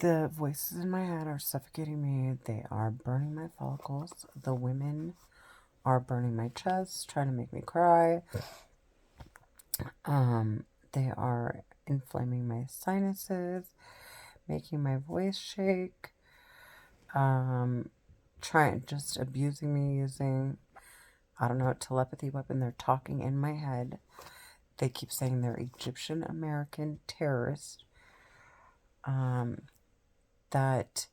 The voices in my head are suffocating me. They are burning my follicles. The women are burning my chest, trying to make me cry. They are inflaming my sinuses, making my voice shake. Trying, just abusing me using, I don't know, a telepathy weapon. They're talking in my head. They keep saying they're Egyptian American terrorists. That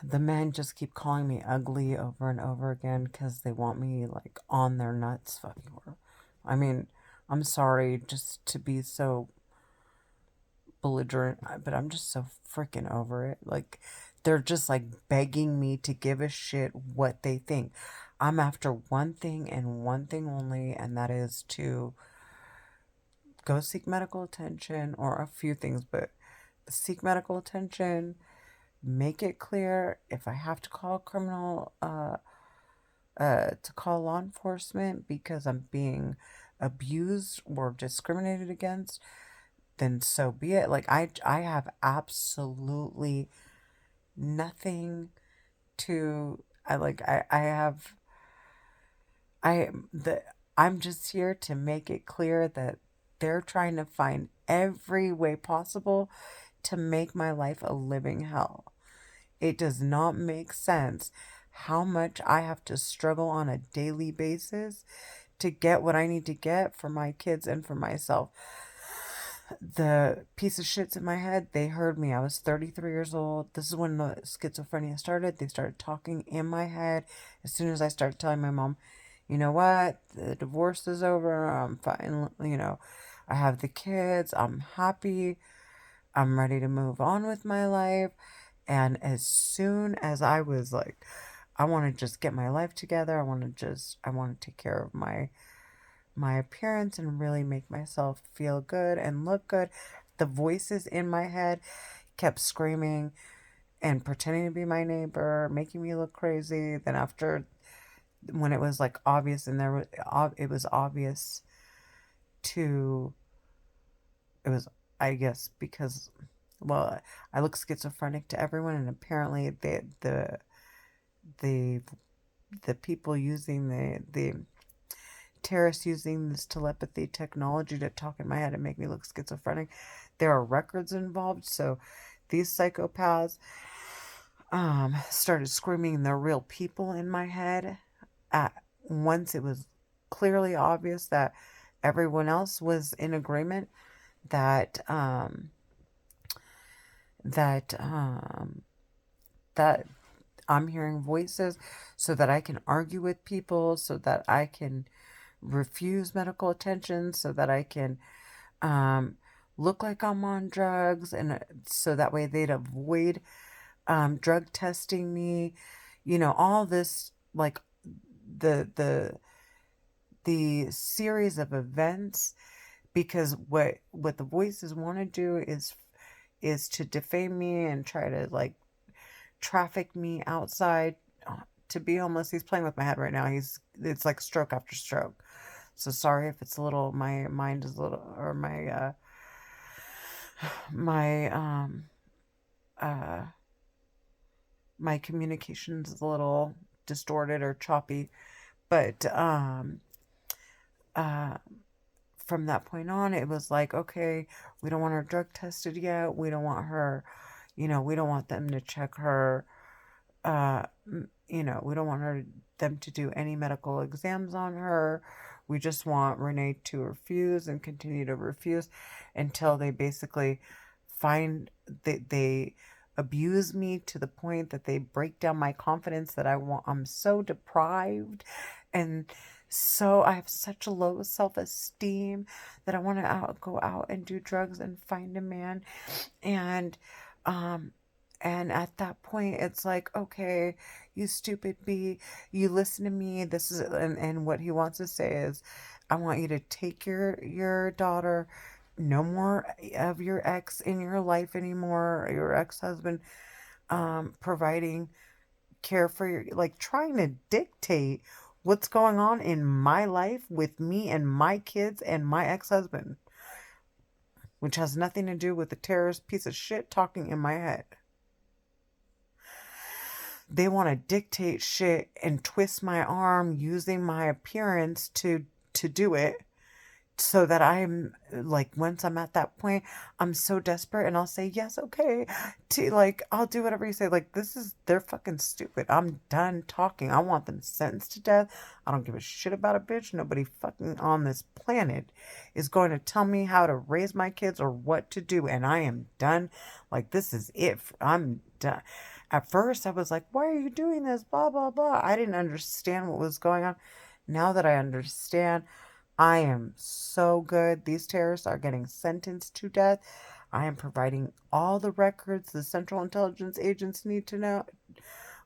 the men just keep calling me ugly over and over again because they want me like on their nuts fucking her. I mean, I'm sorry just to be so belligerent, but I'm just so freaking over it. Like, they're just like begging me to give a shit what they think. I'm after one thing and one thing only, and that is to go seek medical attention, or a few things, but seek medical attention, make it clear if I have to call criminal, to call law enforcement because I'm being abused or discriminated against, then so be it. Like, I have absolutely nothing to, I have, I, the, I'm just here to make it clear that they're trying to find every way possible to make my life a living hell. It does not make sense how much I have to struggle on a daily basis to get what I need to get for my kids and for myself. The piece of shits in my head, they heard me. I was 33 years old. This is when the schizophrenia started. They started talking in my head. As soon as I started telling my mom, you know what, the divorce is over. I'm fine. I have the kids. I'm happy. I'm ready to move on with my life. And as soon as I was like, I want to just get my life together. I want to take care of my appearance and really make myself feel good and look good. The voices in my head kept screaming and pretending to be my neighbor, making me look crazy. Then after, when it was like obvious, and it was obvious to, it was, I guess, because, well, I look schizophrenic to everyone, and apparently the the people using the terrorists using this telepathy technology to talk in my head and make me look schizophrenic. There are records involved, so these psychopaths started screaming they're real people in my head. At once it was clearly obvious that everyone else was in agreement that that that I'm hearing voices so that I can argue with people, so that I can refuse medical attention, so that I can um, look like I'm on drugs, and so that way they'd avoid drug testing me. All this, like, the the series of events, because what the voices want to do is to defame me and try to like traffic me outside to be homeless. He's playing with my head right now. It's like stroke after stroke. So sorry if it's a little, my mind is a little, or my uh my communication is a little distorted or choppy. But uh from that point on, it was like, okay, we don't want her drug tested yet. We don't want her, we don't want them to check her, we don't want them to do any medical exams on her. We just want Renee to refuse and continue to refuse until they basically they abuse me to the point that they break down my confidence, that I'm so deprived, and so I have such a low self-esteem that I want to go out and do drugs and find a man. And um and at that point, it's like, okay, you stupid bee, you listen to me. This is, and what he wants to say is, I want you to take your daughter. No more of your ex in your life anymore, your ex-husband, providing care for your, like, trying to dictate what's going on in my life with me and my kids and my ex-husband. which has nothing to do with the terrorist piece of shit talking in my head. They want to dictate shit and twist my arm using my appearance to do it, so that I'm like, once I'm at that point, I'm so desperate and I'll say yes, okay, to like, I'll do whatever you say. Like, they're fucking stupid. I'm done talking. I want them sentenced to death. I don't give a shit about a bitch. Nobody fucking on this planet is going to tell me how to raise my kids or what to do, and I am done. Like, this is it. I'm done. At first I was like, why are you doing this, blah blah blah. I didn't understand what was going on. Now that I understand, I am so good. These terrorists are getting sentenced to death. I am providing all the records the Central Intelligence Agents need to know,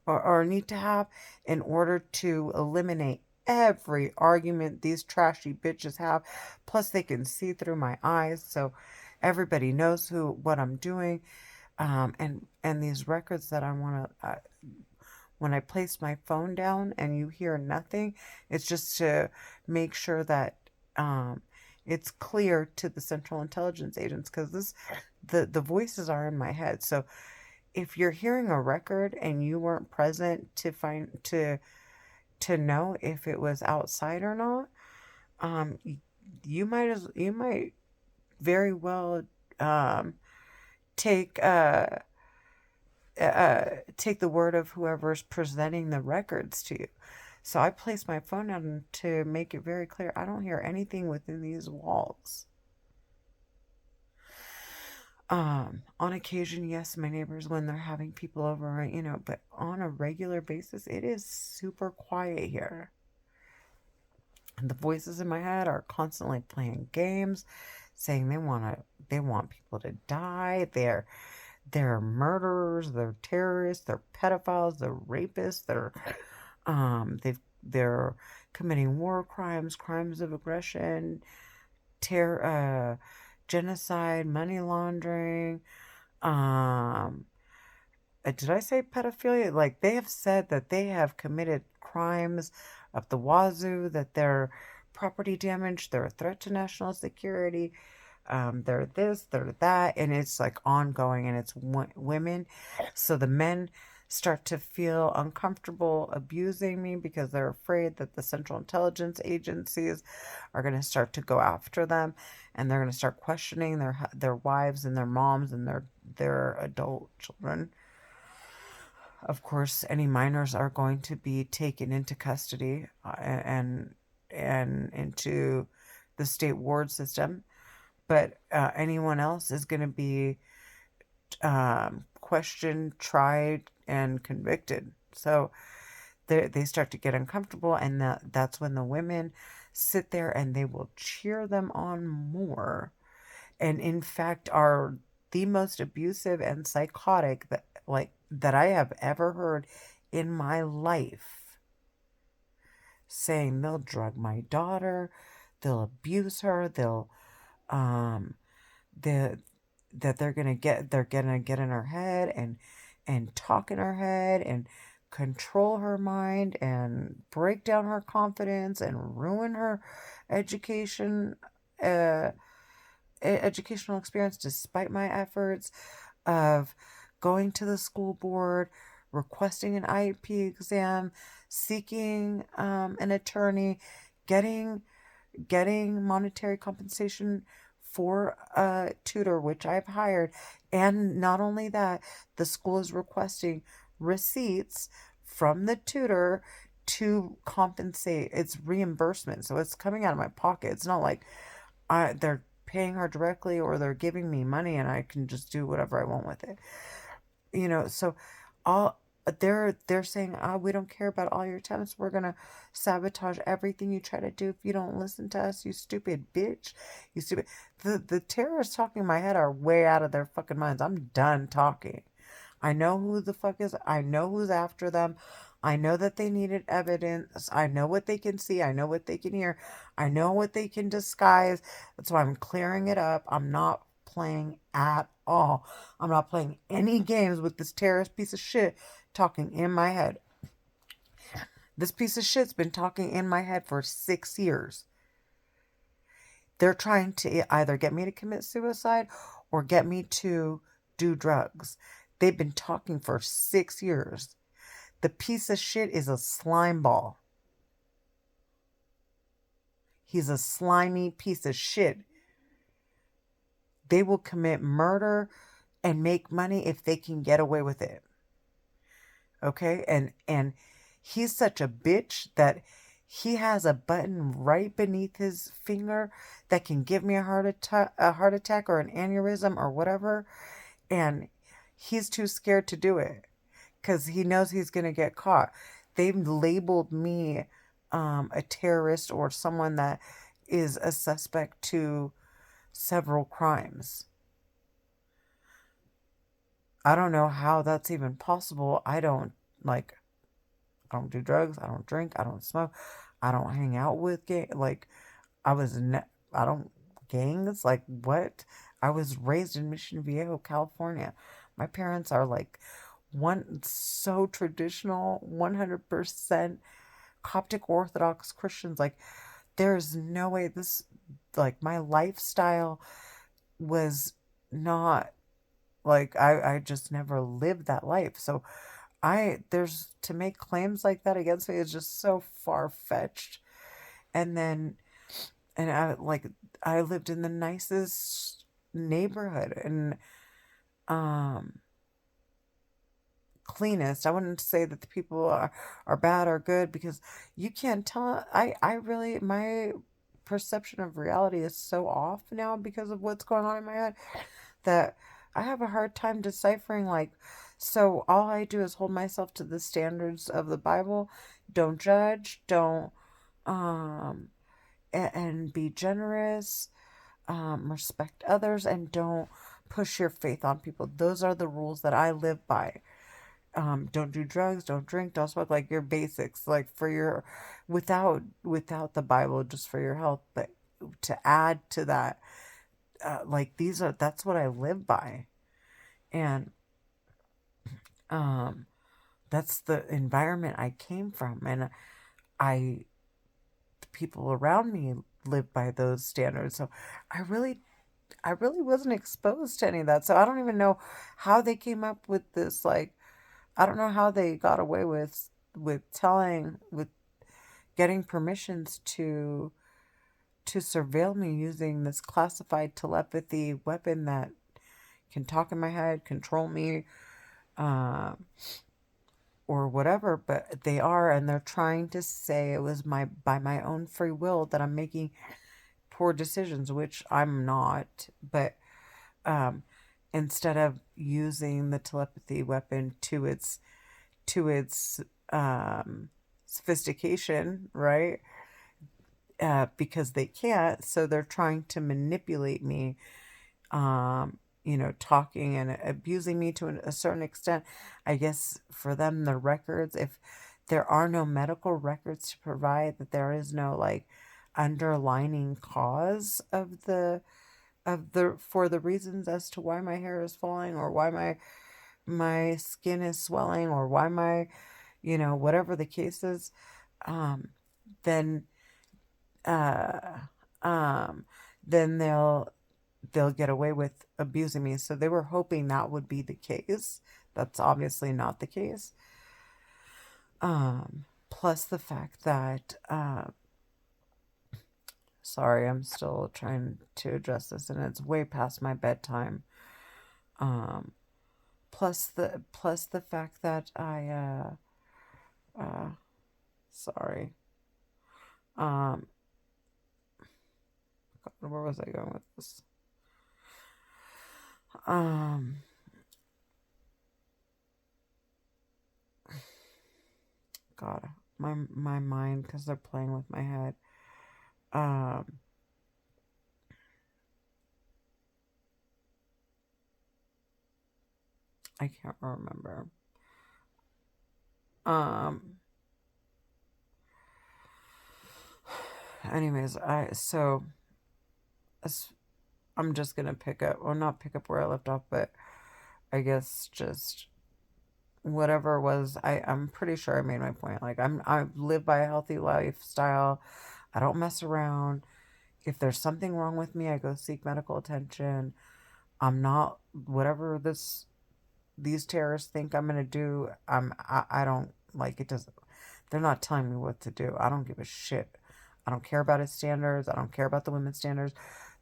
or need to have, in order to eliminate every argument these trashy bitches have. Plus, they can see through my eyes, so everybody knows what I'm doing. And these records that I want to, when I place my phone down and you hear nothing, it's just to make sure that um, it's clear to the Central Intelligence Agents, because the voices are in my head. So if you're hearing a record and you weren't present to know if it was outside or not, um, you might very well um, take take the word of whoever's presenting the records to you. So I place my phone down to make it very clear I don't hear anything within these walls. On occasion, yes, my neighbors, when they're having people over, but on a regular basis, it is super quiet here. And the voices in my head are constantly playing games, saying they want people to die. They're murderers, they're terrorists, they're pedophiles, they're rapists, they're committing war crimes, crimes of aggression, terror, genocide, money laundering. Um, did I say pedophilia? Like, they have said that they have committed crimes up the wazoo, that they're property damage, they're a threat to national security, they're this, they're that, and it's like ongoing, and it's women. So the men start to feel uncomfortable abusing me because they're afraid that the Central Intelligence Agencies are going to start to go after them, and they're going to start questioning their wives and their moms and their adult children. Of course, any minors are going to be taken into custody, and into the state ward system, but anyone else is going to be questioned, tried, and convicted. So they start to get uncomfortable, and that's when the women sit there and they will cheer them on more. And in fact, are the most abusive and psychotic that I have ever heard in my life, saying they'll drug my daughter, they'll abuse her, they'll um the that they're gonna get in her head and talk in her head and control her mind and break down her confidence and ruin her education uh educational experience, despite my efforts of going to the school board, requesting an IEP exam, seeking an attorney, getting monetary compensation for a tutor, which I've hired. And not only that, the school is requesting receipts from the tutor to compensate. It's reimbursement. So it's coming out of my pocket. It's not like they're paying her directly or they're giving me money and I can just do whatever I want with it. So all they're saying, we don't care about all your attempts. We're gonna sabotage everything you try to do if you don't listen to us, you stupid bitch. You stupid. The terrorists talking in my head are way out of their fucking minds. I'm done talking. I know who the fuck is. I know who's after them. I know that they needed evidence. I know what they can see. I know what they can hear. I know what they can disguise. That's why I'm clearing it up. I'm not playing at all. I'm not playing any games with this terrorist piece of shit talking in my head. This piece of shit's been talking in my head for 6 years. They're trying to either get me to commit suicide or get me to do drugs. They've been talking for 6 years. The piece of shit is a slime ball. He's a slimy piece of shit. They will commit murder and make money if they can get away with it. Okay? And he's such a bitch that he has a button right beneath his finger that can give me a heart attack or an aneurysm or whatever, and he's too scared to do it cuz he knows he's going to get caught. They've labeled me a terrorist or someone that is a suspect to several crimes. I don't know how that's even possible. I don't do drugs. I don't drink. I don't smoke. I don't hang out with gay. Like, I was, I don't, gangs. Like, what? I was raised in Mission Viejo, California. My parents are like so traditional, 100% Coptic Orthodox Christians. Like, there's no way like, my lifestyle was not, like, I just never lived that life. So, there's to make claims like that against me is just so far fetched. And then, and I lived in the nicest neighborhood and um cleanest. I wouldn't say that the people are bad or good because you can't tell. I really, my perception of reality is so off now because of what's going on in my head that I have a hard time deciphering, like, so all I do is hold myself to the standards of the Bible. Don't judge, don't um and be generous, respect others, and don't push your faith on people. Those are the rules that I live by. Don't do drugs, don't drink, don't smoke, like your basics, like for your, without the Bible, just for your health. But to add to that, like, that's what I live by. And um that's the environment I came from, and I the people around me live by those standards. So I really wasn't exposed to any of that. So I don't even know how they came up with this, like, I don't know how they got away with getting permissions to surveil me using this classified telepathy weapon that can talk in my head, control me, uh, or whatever. But they are, and they're trying to say it was by my own free will that I'm making poor decisions, which I'm not. But um, instead of using the telepathy weapon to its sophistication, right? Because they can't, so they're trying to manipulate me, talking and abusing me to a certain extent. I guess for them, the records, if there are no medical records to provide, that there is no, like, underlining cause of the for the reasons as to why my hair is falling, or why my skin is swelling, or why my, whatever the case is, um, then uh, um, then they'll get away with abusing me. So they were hoping that would be the case. That's obviously not the case. Plus the fact that, sorry, I'm still trying to address this, and it's way past my bedtime. Um, plus the fact that uh, sorry, um, where was I going with this? Um, God, my mind, because they're playing with my head. Um, I can't remember. Um, anyways, as- I'm just gonna pick up, well, not pick up where I left off, but I guess just whatever it was. I'm pretty sure I made my point. Like, I live by a healthy lifestyle. I don't mess around. If there's something wrong with me, I go seek medical attention. I'm not whatever these terrorists think I'm gonna do. I don't like it. Doesn't They're not telling me what to do. I don't give a shit. I don't care about his standards. I don't care about the women's standards.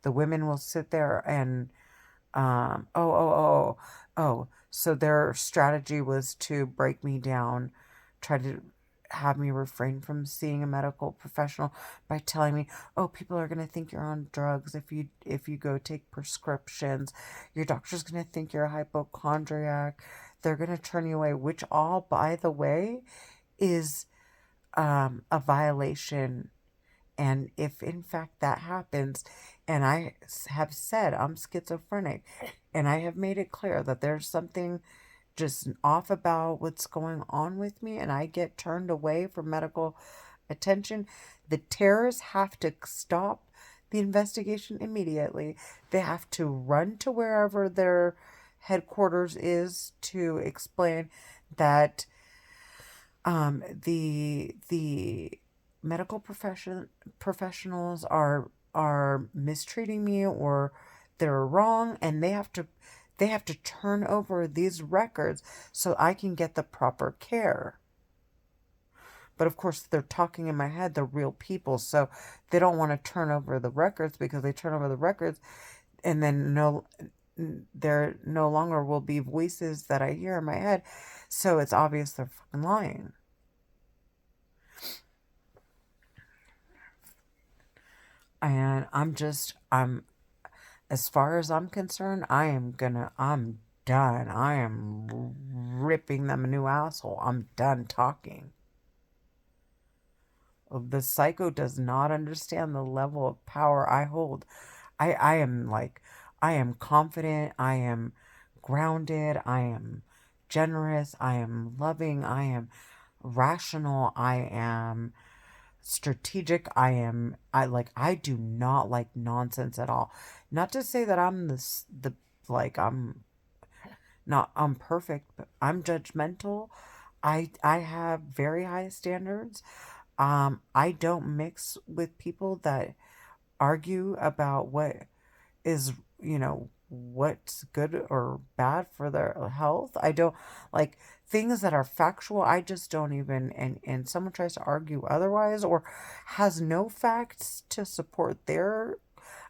The women will sit there and oh. So their strategy was to break me down, try to have me refrain from seeing a medical professional by telling me, "Oh, people are going to think you're on drugs if you go take prescriptions. Your doctor's going to think you're a hypochondriac. They're going to turn you away," which all, by the way, is a violation. And if in fact that happens, and I have said I'm schizophrenic, and I have made it clear that there's something just off about what's going on with me, and I get turned away from medical attention, the terrorists have to stop the investigation immediately. They have to run to wherever their headquarters is to explain that the medical professionals are mistreating me, or they're wrong, and they have to turn over these records so I can get the proper care. But of course, they're talking in my head, they're real people, so they don't want to turn over the records, because they turn over the records and then there no longer will be voices that I hear in my head. So it's obvious they're fucking lying. And as far as I'm concerned, I'm done. I am ripping them a new asshole. I'm done talking. The psycho does not understand the level of power I hold. I am like, I am confident, I am grounded, I am generous, I am loving, I am rational, I am strategic, I do not like nonsense at all. Not to say that I'm I'm not I'm perfect, but I'm judgmental. I have very high standards. I don't mix with people that argue about what is, what's good or bad for their health. I don't like things that are factual. I just don't even, and someone tries to argue otherwise or has no facts to support their,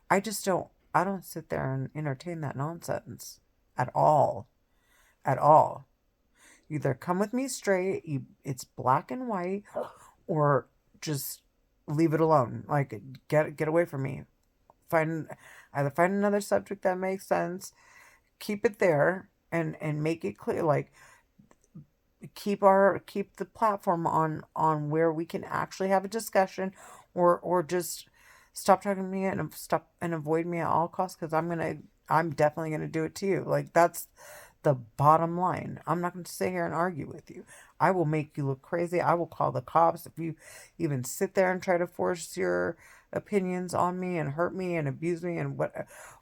I don't sit there and entertain that nonsense at all. At all. Either come with me straight, it's black and white, or just leave it alone. Like, get away from me. Find Either find another subject that makes sense, keep it there, and make it clear. Like, keep the platform on where we can actually have a discussion, or just stop talking to me and stop and avoid me at all costs, because I'm definitely gonna do it to you. Like, that's the bottom line. I'm not going to sit here and argue with you. I will make you look crazy. I will call the cops if you even sit there and try to force your opinions on me and hurt me and abuse me and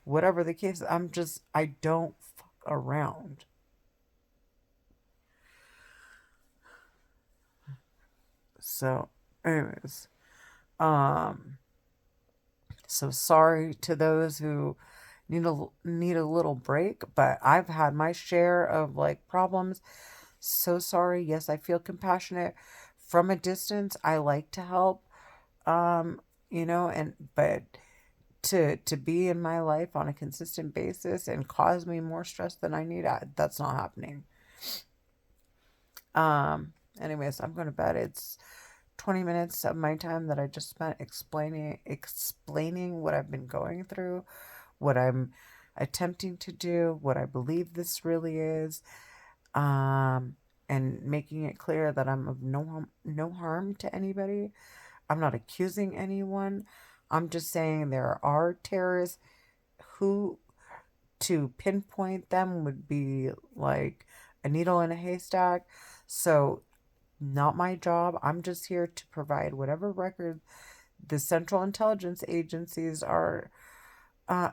whatever the case. I don't fuck around. So, anyways, um, so sorry to those who need a little break, but I've had my share of like problems. So sorry. Yes, I feel compassionate from a distance. I like to help, and but to be in my life on a consistent basis and cause me more stress than I need, that's not happening. Anyways, I'm going to bed. It's 20 minutes of my time that I just spent explaining what I've been going through, what I'm attempting to do, what I believe this really is, and making it clear that I'm of no harm to anybody. I'm not accusing anyone. I'm just saying there are terrorists who, to pinpoint them would be like a needle in a haystack. So, not my job. I'm just here to provide whatever record the Central Intelligence Agencies are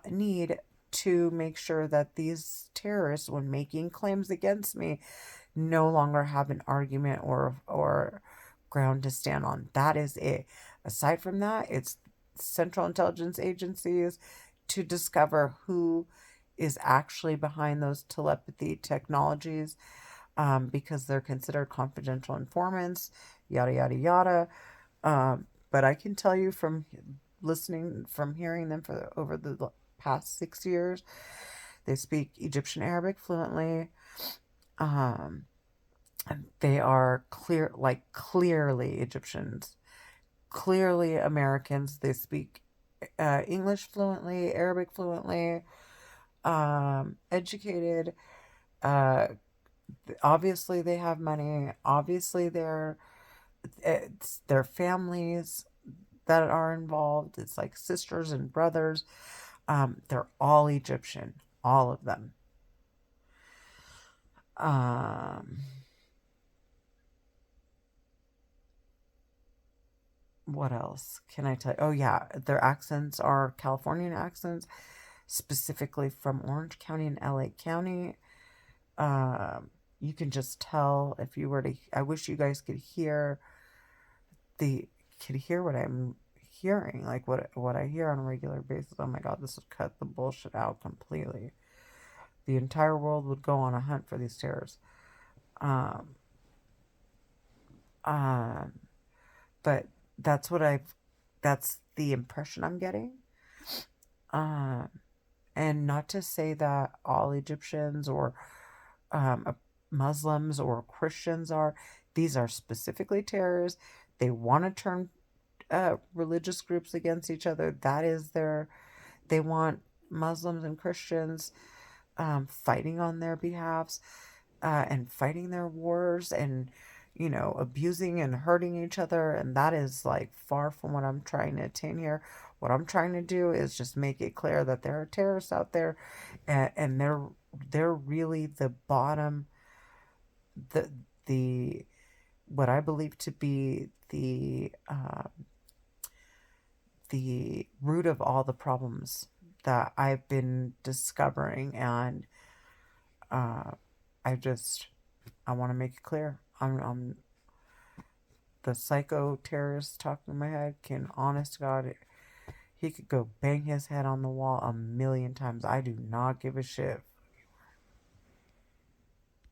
need to make sure that these terrorists, when making claims against me, no longer have an argument or ground to stand on. That is it. Aside from that, it's Central Intelligence Agencies to discover who is actually behind those telepathy technologies, because they're considered confidential informants, yada, yada, yada. But I can tell you from listening, from hearing them for over the past 6 years, they speak Egyptian Arabic fluently. Um, they are clearly Egyptians, clearly Americans. They speak English fluently, Arabic fluently, educated. Uh, Obviously, they have money. Obviously, it's their families that are involved. It's like sisters and brothers. They're all Egyptian, all of them. Um, what else can I tell you? Oh yeah, their accents are Californian accents, specifically from Orange County and LA County. You can just tell if you were to. I wish you guys the could hear what I'm hearing, like what I hear on a regular basis. Oh my god, this would cut the bullshit out completely. The entire world would go on a hunt for these terrors. Um, um, but that's what I've. That's the impression I'm getting. Um, and not to say that all Egyptians or Muslims or Christians are. These are specifically terrorists. They want to turn religious groups against each other. That is their. They want Muslims and Christians fighting on their behalfs, and fighting their wars, and abusing and hurting each other. And that is like far from what I'm trying to attain here. What I'm trying to do is just make it clear that there are terrorists out there, and they're really the bottom, the the what I believe to be the root of all the problems that I've been discovering. And uh, I just I want to make it clear. I'm the psycho terrorist talking in my head. Can honest to God, he could go bang his head on the wall a million times. I do not give a shit.